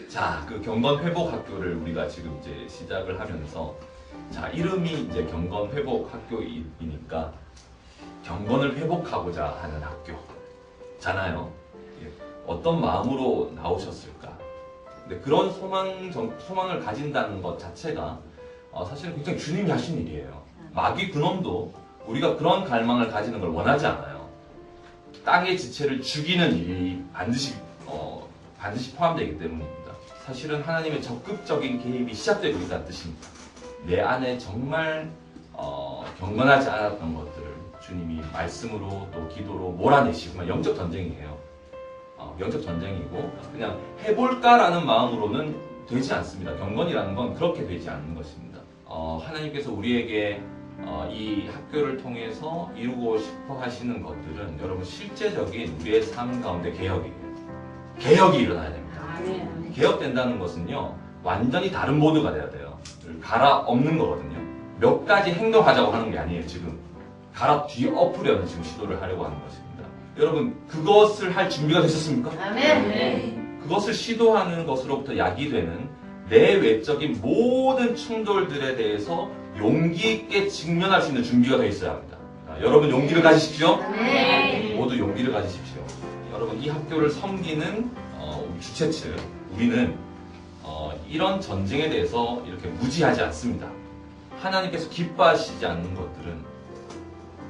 자, 그 경건 회복 학교를 우리가 지금 이제 시작을 하면서, 자, 이름이 이제 경건 회복 학교이니까 경건을 회복하고자 하는 학교잖아요. 예. 어떤 마음으로 나오셨을까? 근데 그런 소망을 가진다는 것 자체가 사실은 굉장히 주님이 하신 일이에요. 마귀 그놈도 우리가 그런 갈망을 가지는 걸 원하지 않아요. 땅의 지체를 죽이는 일이 반드시 포함되기 때문입니다. 사실은 하나님의 적극적인 개입이 시작되고 있다는 뜻입니다. 내 안에 정말 경건하지 않았던 것들을 주님이 말씀으로 또 기도로 몰아내시고, 영적 전쟁이에요. 영적 전쟁이고 그냥 해볼까라는 마음으로는 되지 않습니다. 경건이라는 건 그렇게 되지 않는 것입니다. 하나님께서 우리에게 이 학교를 통해서 이루고 싶어 하시는 것들은 여러분 실제적인 우리의 삶 가운데 개혁이에요. 개혁이 일어나야 됩니다. 개혁된다는 것은요, 완전히 다른 모드가 돼야 돼요. 갈아엎는 거거든요. 몇 가지 행동하자고 하는 게 아니에요. 지금 갈아 뒤엎으려는 지금 시도를 하려고 하는 것입니다. 여러분, 그것을 할 준비가 되셨습니까? 아멘. 그것을 시도하는 것으로부터 야기되는 내 외적인 모든 충돌들에 대해서 용기 있게 직면할 수 있는 준비가 되어 있어야 합니다. 여러분 용기를 가지십시오. 아멘. 모두 용기를 가지십시오. 여러분, 이 학교를 섬기는 주최 측, 우리는 이런 전쟁에 대해서 이렇게 무지하지 않습니다. 하나님께서 기뻐하시지 않는 것들은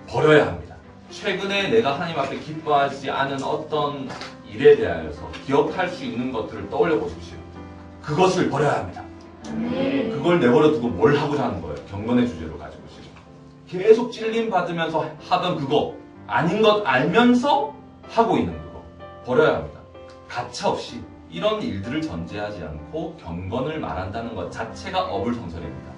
버려야 합니다. 최근에 내가 하나님 앞에 기뻐하지 않은 어떤 일에 대하여서 기억할 수 있는 것들을 떠올려 보십시오. 그것을 버려야 합니다. 그걸 내버려 두고 뭘 하고자 하는 거예요. 경건의 주제로 가지고 지금 계속 찔림 받으면서 하던 그거, 아닌 것 알면서 하고 있는 그거 버려야 합니다. 가차없이 이런 일들을 전제하지 않고 경건을 말한다는 것 자체가 어불성설입니다.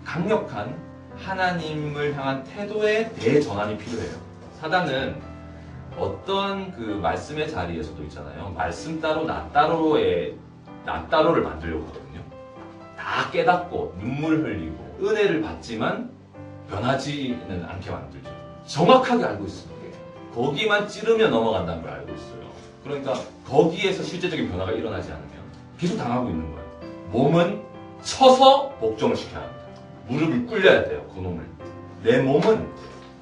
강력한 하나님을 향한 태도의 대전환이 필요해요. 사단은 어떤 그 말씀의 자리에서도 있잖아요. 말씀 따로 나 따로를 만들려고 하거든요. 다 깨닫고 눈물 흘리고 은혜를 받지만 변하지는 않게 만들죠. 정확하게 알고 있습니다. 거기만 찌르면 넘어간다는 걸 알고 있어요. 그러니까 거기에서 실제적인 변화가 일어나지 않으면 계속 당하고 있는 거예요. 몸은 쳐서 복종을 시켜야 합니다. 무릎을 꿇려야 돼요. 그놈을. 내 몸은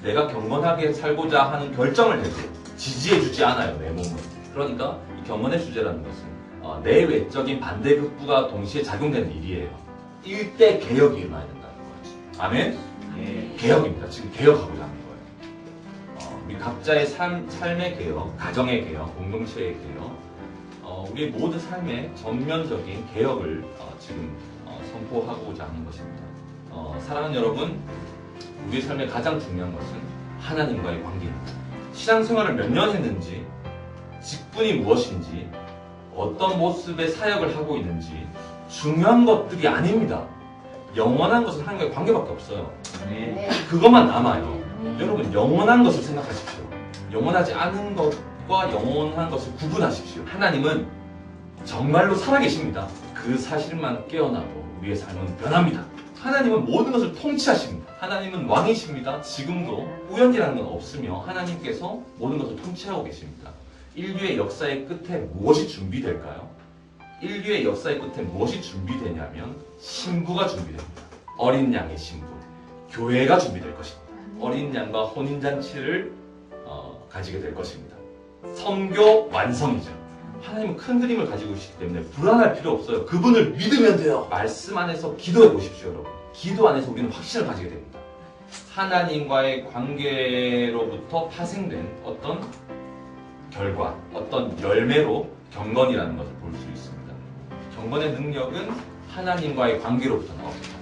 내가 경건하게 살고자 하는 결정을 해도 지지해주지 않아요. 내 몸은. 그러니까 이 경건의 주제라는 것은 내 외적인 반대극부가 동시에 작용되는 일이에요. 일대 개혁이 일어나야 된다는 거죠. 아멘? 예, 개혁입니다. 지금 개혁하고자 하는 거예요. 우리 각자의 삶의 개혁, 가정의 개혁, 공동체의 개혁, 우리의 모든 삶의 전면적인 개혁을 지금 선포하고자 하는 것입니다. 사랑하는 여러분, 우리의 삶의 가장 중요한 것은 하나님과의 관계입니다. 신앙생활을 몇 년 했는지, 직분이 무엇인지, 어떤 모습의 사역을 하고 있는지 중요한 것들이 아닙니다. 영원한 것은 하나님과의 관계밖에 없어요. 그것만 남아요. 여러분, 영원한 것을 생각하십시오. 영원하지 않은 것과 영원한 것을 구분하십시오. 하나님은 정말로 살아계십니다. 그 사실만 깨어나도 우리의 삶은 변합니다. 하나님은 모든 것을 통치하십니다. 하나님은 왕이십니다. 지금도 우연이라는 건 없으며 하나님께서 모든 것을 통치하고 계십니다. 인류의 역사의 끝에 무엇이 준비될까요? 인류의 역사의 끝에 무엇이 준비되냐면 신부가 준비됩니다. 어린 양의 신부, 교회가 준비될 것입니다. 어린 양과 혼인잔치를 가지게 될 것입니다. 선교 완성이죠. 하나님은 큰 그림을 가지고 계시기 때문에 불안할 필요 없어요. 그분을 믿으면 돼요. 말씀 안에서 기도해 보십시오, 여러분. 기도 안에서 우리는 확신을 가지게 됩니다. 하나님과의 관계로부터 파생된 어떤 결과, 어떤 열매로 경건이라는 것을 볼 수 있습니다. 경건의 능력은 하나님과의 관계로부터 나옵니다.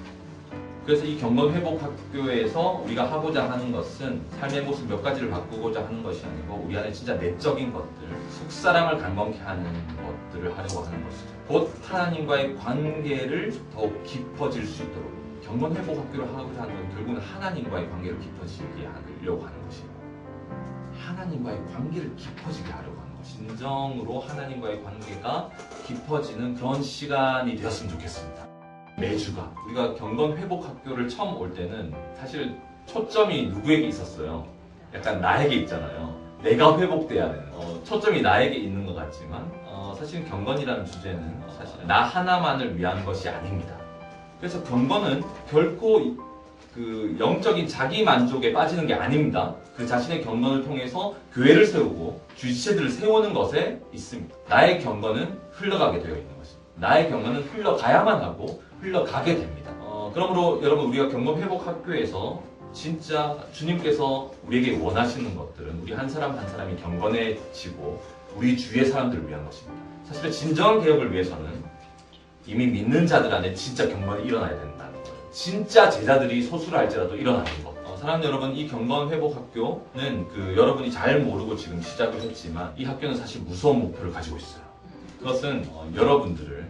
그래서 이 경건 회복 학교에서 우리가 하고자 하는 것은 삶의 모습 몇 가지를 바꾸고자 하는 것이 아니고 우리 안에 진짜 내적인 것들, 속사람을 강건케 하는 것들을 하려고 하는 것이죠. 곧 하나님과의 관계를 더욱 깊어질 수 있도록 경건 회복 학교를 하고자 하는 건 결국은 하나님과의 관계를 깊어지게 하려고 하는 것이에요. 하나님과의 관계를 깊어지게 하려고 하는 것. 진정으로 하나님과의 관계가 깊어지는 그런 시간이 되었으면 좋겠습니다. 매주가 우리가 경건 회복 학교를 처음 올 때는 사실 초점이 누구에게 있었어요? 약간 나에게 있잖아요. 내가 회복돼야 되는 초점이 나에게 있는 것 같죠. 같지만 사실 경건이라는 주제는 사실 나 하나만을 위한 것이 아닙니다. 그래서 경건은 결코 그 영적인 자기 만족에 빠지는 게 아닙니다. 그 자신의 경건을 통해서 교회를 세우고 주지체들을 세우는 것에 있습니다. 나의 경건은 흘러가게 되어 있는 것입니다. 나의 경건은 흘러가야만 하고 흘러가게 됩니다. 그러므로 여러분 우리가 경건 회복 학교에서 진짜 주님께서 우리에게 원하시는 것들은 우리 한 사람 한 사람이 경건해지고 우리 주위의 사람들을 위한 것입니다. 사실은 진정한 개혁을 위해서는 이미 믿는 자들 안에 진짜 경건이 일어나야 된다는 거예요. 진짜 제자들이 소수를 할지라도 일어나는 것. 사랑하는 여러분, 이 경건 회복 학교는 여러분이 잘 모르고 지금 시작을 했지만 이 학교는 사실 무서운 목표를 가지고 있어요. 그것은 여러분들을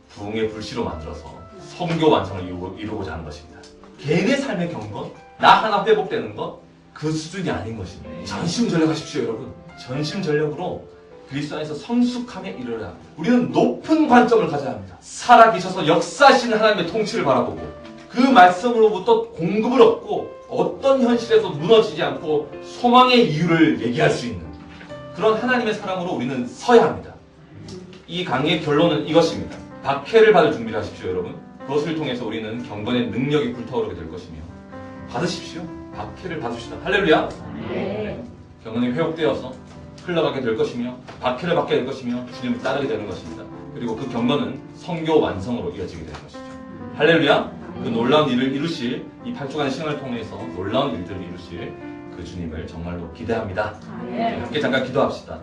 부흥의 불씨로 만들어서 선교 완성을 이루고자 하는 것입니다. 개인의 삶의 경건, 나 하나 회복되는 것, 그 수준이 아닌 것입니다. 전심전력하십시오, 여러분. 전심전력으로 그리스도 안에서 성숙함에 이르러야 합니다. 우리는 높은 관점을 가져야 합니다. 살아계셔서 역사하시는 하나님의 통치를 바라보고 그 말씀으로부터 공급을 얻고 어떤 현실에서 무너지지 않고 소망의 이유를 얘기할 수 있는 그런 하나님의 사랑으로 우리는 서야 합니다. 이 강의의 결론은 이것입니다. 박해를 받을 준비를 하십시오, 여러분. 그것을 통해서 우리는 경건의 능력이 불타오르게 될 것이며 받으십시오. 박해를 받으시다. 할렐루야. 네. 경건이 회복되어서 흘러가게 될 것이며 박해를 받게 될 것이며 주님을 따르게 되는 것입니다. 그리고 그 경건은 성교 완성으로 이어지게 되는 것이죠. 할렐루야. 그 놀라운 일을 이루실 이 8주간의 시간을 통해서 놀라운 일들을 이루실 그 주님을 정말로 기대합니다. 네. 함께 잠깐 기도합시다.